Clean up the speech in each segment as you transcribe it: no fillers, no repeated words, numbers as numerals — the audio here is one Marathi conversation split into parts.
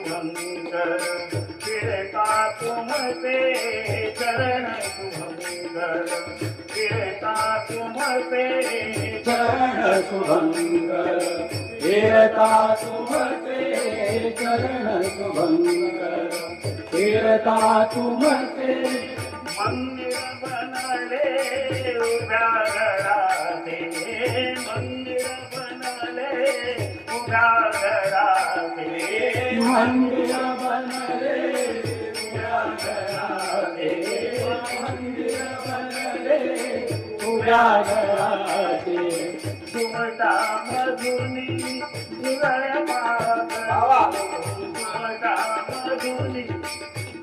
शुभंकर फिरता तुमचे चरण शुभंकर फिरता तुमचे चरण शुभंकर फिरता तुमचे चरण शुभंकर फिरता तुमचे मंदिर बनले उभ्या घराते मंदिर बनले उभ्या घराते मंदिर बनले उभ्या घराते मंदिर बनले उभ्या घराते सुमटा मधुनी हृदय पाकरू सुमटा मधुनी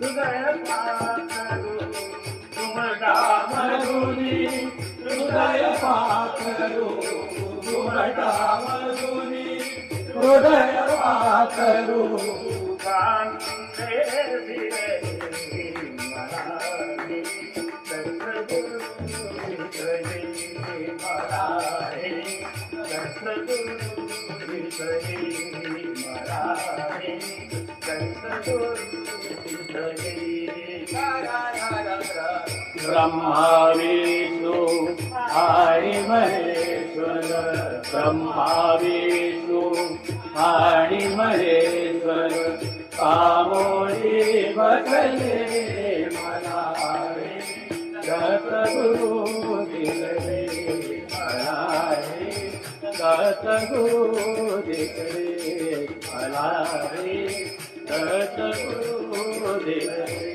हृदय पाकरू सुमटा मधुनी हृदय पाकरू सुमटा मधुनी हृदय पाकरू कांदे धीरे मराठी सद्गुरु विठ्ठली मराठी सद्गुरु विठ्ठली मराठी सद्गुरु विठ्ठली ब्रह्मा विष्णू आणि महेश्वर ब्रह्मा विष्णू आणि महेश्वर कामोळी बसले मला रे सद्गुरु दिले मला रे सद्गुरु दिले मला रे सद्गुरु दिले